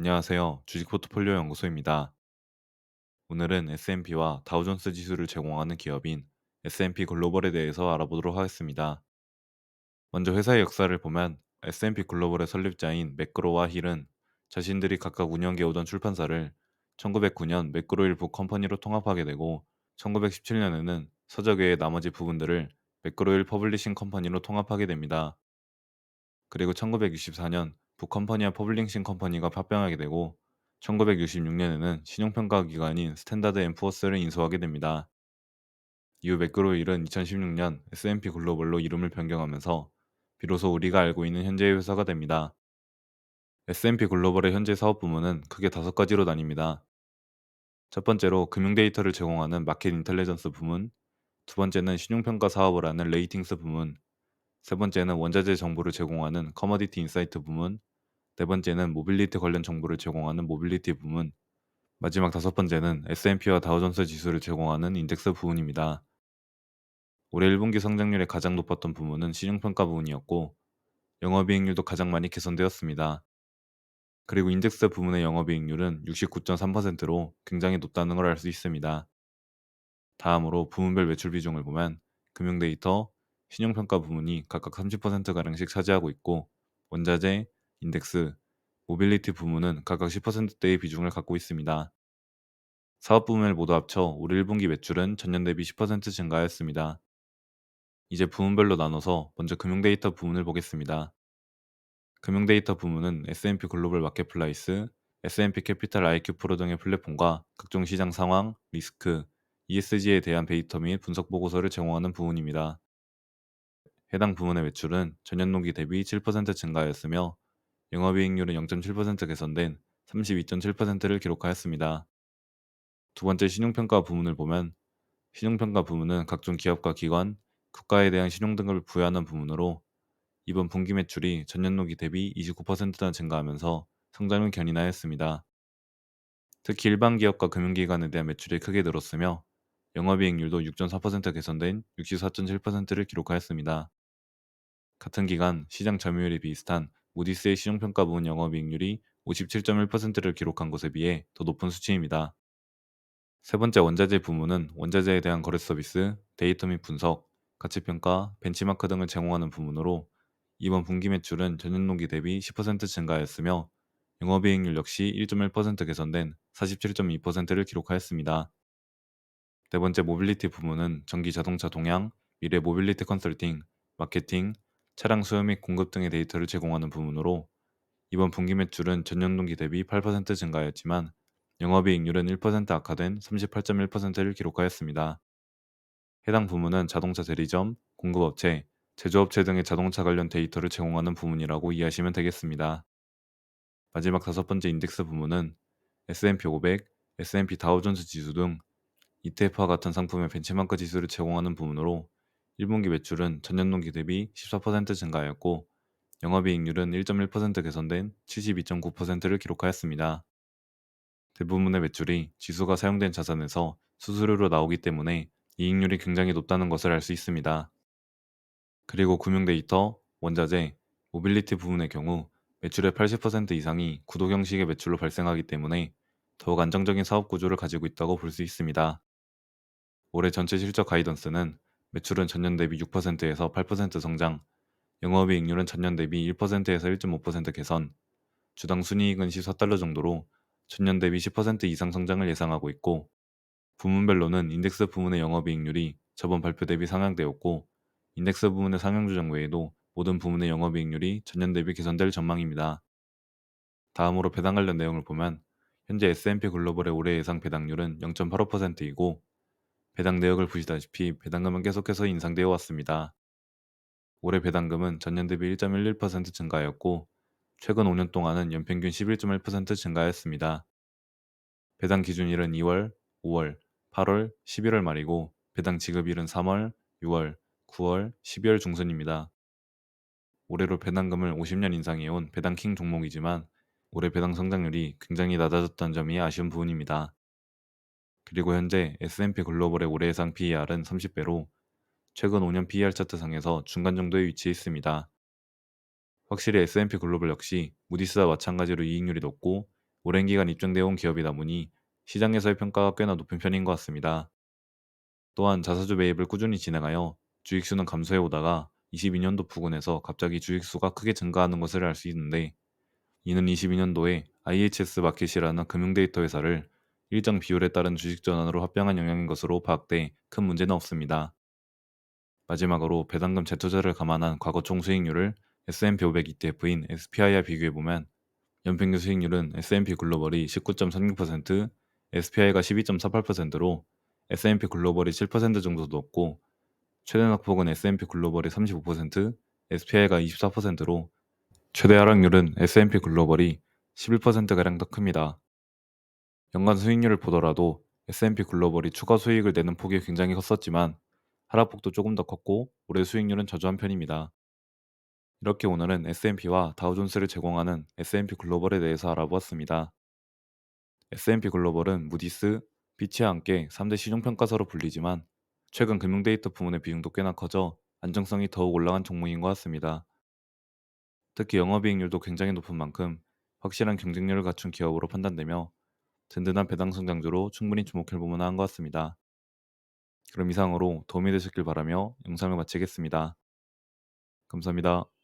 안녕하세요. 주식 포트폴리오 연구소입니다. 오늘은 S&P와 다우존스 지수를 제공하는 기업인 S&P 글로벌에 대해서 알아보도록 하겠습니다. 먼저 회사의 역사를 보면 S&P 글로벌의 설립자인 매크로와 힐은 자신들이 각각 운영해오던 출판사를 1909년 매크로힐 북 컴퍼니로 통합하게 되고 1917년에는 서적외의 나머지 부분들을 매크로힐 퍼블리싱 컴퍼니로 통합하게 됩니다. 그리고 1964년 북컴퍼니와 퍼블리싱 컴퍼니가 합병하게 되고 1966년에는 신용평가 기관인 스탠다드 앤 푸어스를 인수하게 됩니다. 이후 맥그로일은 2016년 S&P 글로벌로 이름을 변경하면서 비로소 우리가 알고 있는 현재의 회사가 됩니다. S&P 글로벌의 현재 사업 부문은 크게 5가지로 나뉩니다. 첫 번째로 금융 데이터를 제공하는 마켓 인텔리전스 부문, 두 번째는 신용평가 사업을 하는 레이팅스 부문, 세 번째는 원자재 정보를 제공하는 커머디티 인사이트 부문, 네 번째는 모빌리티 관련 정보를 제공하는 모빌리티 부문, 마지막 다섯 번째는 S&P와 다우존스 지수를 제공하는 인덱스 부문입니다. 올해 1분기 성장률이 가장 높았던 부문은 신용평가 부문이었고 영업이익률도 가장 많이 개선되었습니다. 그리고 인덱스 부문의 영업이익률은 69.3%로 굉장히 높다는 걸 알 수 있습니다. 다음으로 부문별 매출 비중을 보면 금융데이터, 신용평가 부문이 각각 30%가량씩 차지하고 있고 원자재, 인덱스, 모빌리티 부문은 각각 10%대의 비중을 갖고 있습니다. 사업 부문을 모두 합쳐 올 1분기 매출은 전년 대비 10% 증가하였습니다. 이제 부문별로 나눠서 먼저 금융데이터 부문을 보겠습니다. 금융데이터 부문은 S&P 글로벌 마켓플라이스, S&P 캐피탈 IQ 프로 등의 플랫폼과 각종 시장 상황, 리스크, ESG에 대한 데이터 및 분석 보고서를 제공하는 부문입니다. 해당 부문의 매출은 전년 동기 대비 7% 증가하였으며 영업이익률은 0.7% 개선된 32.7%를 기록하였습니다. 두 번째 신용평가 부문을 보면 신용평가 부문은 각종 기업과 기관, 국가에 대한 신용등급을 부여하는 부문으로 이번 분기 매출이 전년 동기 대비 29%나 증가하면서 성장을 견인하였습니다. 특히 일반 기업과 금융기관에 대한 매출이 크게 늘었으며 영업이익률도 6.4% 개선된 64.7%를 기록하였습니다. 같은 기간 시장 점유율이 비슷한 무디스의 신용평가 부문 영업이익률이 57.1%를 기록한 것에 비해 더 높은 수치입니다. 세 번째 원자재 부문은 원자재에 대한 거래 서비스, 데이터 및 분석, 가치평가, 벤치마크 등을 제공하는 부문으로 이번 분기 매출은 전년 동기 대비 10% 증가하였으며 영업이익률 역시 1.1% 개선된 47.2%를 기록하였습니다. 네 번째 모빌리티 부문은 전기 자동차 동향, 미래 모빌리티 컨설팅, 마케팅, 차량 수요 및 공급 등의 데이터를 제공하는 부문으로 이번 분기 매출은 전년 동기 대비 8% 증가하였지만 영업이익률은 1% 악화된 38.1%를 기록하였습니다. 해당 부문은 자동차 대리점, 공급업체, 제조업체 등의 자동차 관련 데이터를 제공하는 부문이라고 이해하시면 되겠습니다. 마지막 다섯 번째 인덱스 부문은 S&P 500, S&P 다우존스 지수 등 ETF와 같은 상품의 벤치마크 지수를 제공하는 부문으로 1분기 매출은 전년 동기 대비 14% 증가하였고 영업이익률은 1.1% 개선된 72.9%를 기록하였습니다. 대부분의 매출이 지수가 사용된 자산에서 수수료로 나오기 때문에 이익률이 굉장히 높다는 것을 알 수 있습니다. 그리고 금융데이터, 원자재, 모빌리티 부문의 경우 매출의 80% 이상이 구독 형식의 매출로 발생하기 때문에 더욱 안정적인 사업 구조를 가지고 있다고 볼 수 있습니다. 올해 전체 실적 가이던스는 매출은 전년 대비 6%에서 8% 성장, 영업이익률은 전년 대비 1%에서 1.5% 개선, 주당 순이익은 14달러 정도로 전년 대비 10% 이상 성장을 예상하고 있고 부문별로는 인덱스 부문의 영업이익률이 저번 발표 대비 상향되었고 인덱스 부문의 상향 조정 외에도 모든 부문의 영업이익률이 전년 대비 개선될 전망입니다. 다음으로 배당 관련 내용을 보면 현재 S&P 글로벌의 올해 예상 배당률은 0.85%이고 배당 내역을 보시다시피 배당금은 계속해서 인상되어 왔습니다. 올해 배당금은 전년 대비 1.11% 증가하였고 최근 5년 동안은 연평균 11.1% 증가하였습니다. 배당 기준일은 2월, 5월, 8월, 11월 말이고 배당 지급일은 3월, 6월, 9월, 12월 중순입니다. 올해로 배당금을 50년 인상해온 배당킹 종목이지만 올해 배당 성장률이 굉장히 낮아졌다는 점이 아쉬운 부분입니다. 그리고 현재 S&P 글로벌의 올해 예상 PER은 30배로 최근 5년 PER 차트상에서 중간 정도에 위치해 있습니다. 확실히 S&P 글로벌 역시 무디스와 마찬가지로 이익률이 높고 오랜 기간 입증되어 온 기업이다 보니 시장에서의 평가가 꽤나 높은 편인 것 같습니다. 또한 자사주 매입을 꾸준히 진행하여 주익수는 감소해 오다가 22년도 부근에서 갑자기 주익수가 크게 증가하는 것을 알 수 있는데, 이는 22년도에 IHS 마켓이라는 금융 데이터 회사를 일정 비율에 따른 주식 전환으로 합병한 영향인 것으로 파악돼 큰 문제는 없습니다. 마지막으로 배당금 재투자를 감안한 과거 총 수익률을 S&P 500 ETF인 SPI와 비교해보면 연평균 수익률은 S&P 글로벌이 19.36%, SPI가 12.48%로 S&P 글로벌이 7% 정도 높고, 최대 낙폭은 S&P 글로벌이 35%, SPI가 24%로 최대 하락률은 S&P 글로벌이 11%가량 더 큽니다. 연간 수익률을 보더라도 S&P 글로벌이 추가 수익을 내는 폭이 굉장히 컸었지만 하락폭도 조금 더 컸고 올해 수익률은 저조한 편입니다. 이렇게 오늘은 S&P와 다우존스를 제공하는 S&P 글로벌에 대해서 알아보았습니다. S&P 글로벌은 무디스, 피치와 함께 3대 신용평가사로 불리지만 최근 금융 데이터 부문의 비중도 꽤나 커져 안정성이 더욱 올라간 종목인 것 같습니다. 특히 영업이익률도 굉장히 높은 만큼 확실한 경쟁력을 갖춘 기업으로 판단되며 든든한 배당 성장주로 충분히 주목해 볼 만한 것 같습니다. 그럼 이상으로 도움이 되셨길 바라며 영상을 마치겠습니다. 감사합니다.